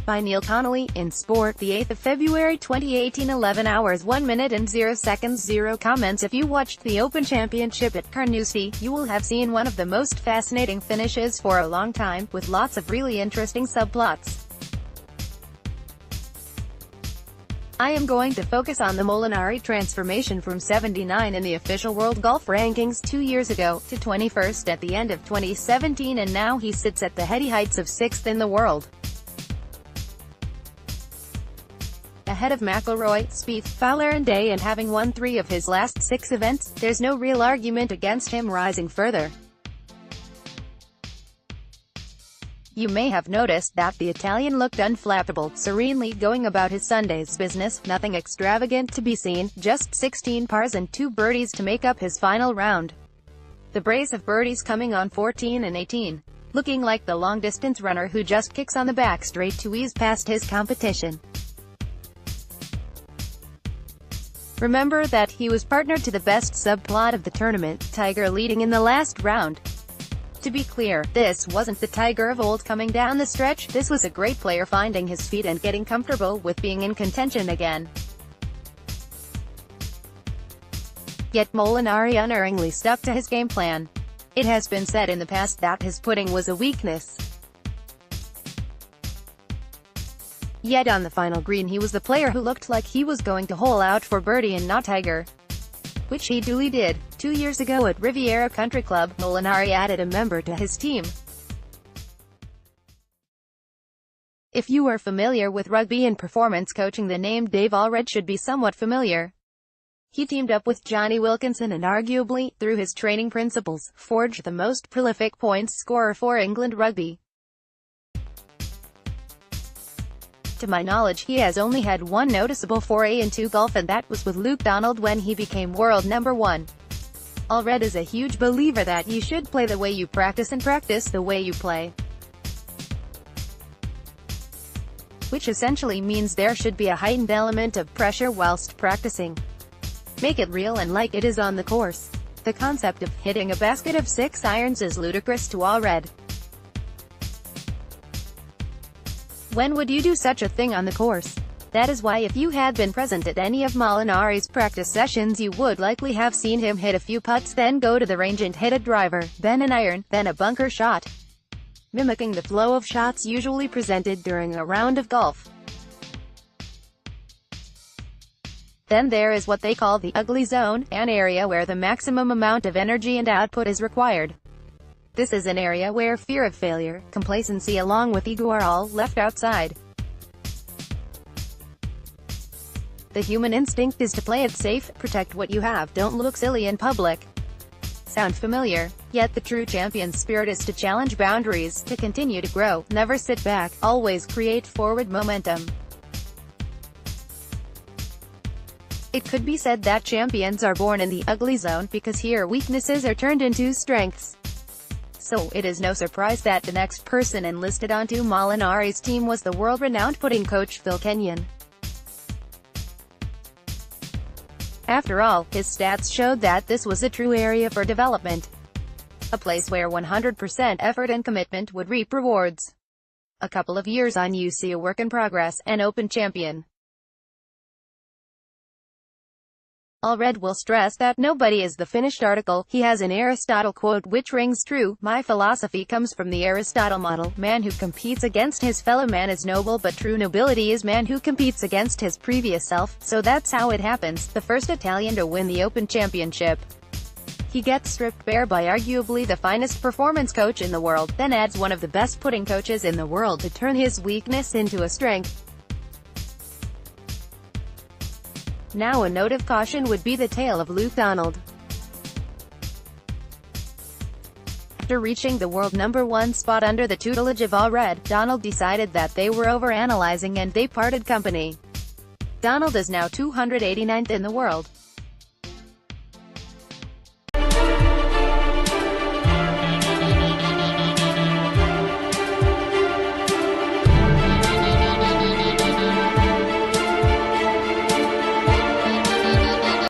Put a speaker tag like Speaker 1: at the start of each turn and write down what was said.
Speaker 1: by Neil Connolly, in Sport, the 8th of February 2018, 11 hours 1 minute and 0 seconds 0 comments. If you watched the Open Championship at Carnoustie, you will have seen one of the most fascinating finishes for a long time, with lots of really interesting subplots. I am going to focus on the Molinari transformation from 79 in the official World Golf Rankings 2 years ago, to 21st at the end of 2017, and now he sits at the heady heights of 6th in the world. Ahead of McIlroy, Spieth, Fowler and Day, and having won 3 of his last 6 events, there's no real argument against him rising further. You may have noticed that the Italian looked unflappable, serenely going about his Sunday's business, nothing extravagant to be seen, just 16 pars and 2 birdies to make up his final round. The brace of birdies coming on 14 and 18. Looking like the long-distance runner who just kicks on the back straight to ease past his competition. Remember that he was partnered to the best subplot of the tournament, Tiger, leading in the last round. To be clear, this wasn't the Tiger of old coming down the stretch, this was a great player finding his feet and getting comfortable with being in contention again. Yet Molinari unerringly stuck to his game plan. It has been said in the past that his putting was a weakness. Yet on the final green he was the player who looked like he was going to hole out for birdie and not Tiger. Which he duly did. 2 years ago at Riviera Country Club, Molinari added a member to his team. If you are familiar with rugby and performance coaching, the name Dave Allred should be somewhat familiar. He teamed up with Johnny Wilkinson and arguably, through his training principles, forged the most prolific points scorer for England rugby. To my knowledge, he has only had one noticeable foray into golf, and that was with Luke Donald when he became world number 1. Allred is a huge believer that you should play the way you practice and practice the way you play. Which essentially means there should be a heightened element of pressure whilst practicing. Make it real and like it is on the course. The concept of hitting a basket of 6 irons is ludicrous to Allred. When would you do such a thing on the course? That is why if you had been present at any of Molinari's practice sessions, you would likely have seen him hit a few putts, then go to the range and hit a driver, then an iron, then a bunker shot. Mimicking the flow of shots usually presented during a round of golf. Then there is what they call the ugly zone, an area where the maximum amount of energy and output is required. This is an area where fear of failure, complacency along with ego are all left outside. The human instinct is to play it safe, protect what you have, don't look silly in public. Sound familiar? Yet the true champion's spirit is to challenge boundaries, to continue to grow, never sit back, always create forward momentum. It could be said that champions are born in the ugly zone, because here weaknesses are turned into strengths. So, it is no surprise that the next person enlisted onto Molinari's team was the world-renowned putting coach Phil Kenyon. After all, his stats showed that this was a true area for development. A place where 100% effort and commitment would reap rewards. A couple of years on, you see a work in progress, an Open champion. Allred will stress that nobody is the finished article. He has an Aristotle quote which rings true: "My philosophy comes from the Aristotle model. Man who competes against his fellow man is noble, but true nobility is man who competes against his previous self." So that's how it happens. The first Italian to win the Open Championship. He gets stripped bare by arguably the finest performance coach in the world, then adds one of the best putting coaches in the world to turn his weakness into a strength. Now a note of caution would be the tale of Luke Donald. After reaching the world number 1 spot under the tutelage of Allred, Donald decided that they were overanalyzing and they parted company. Donald is now 289th in the world.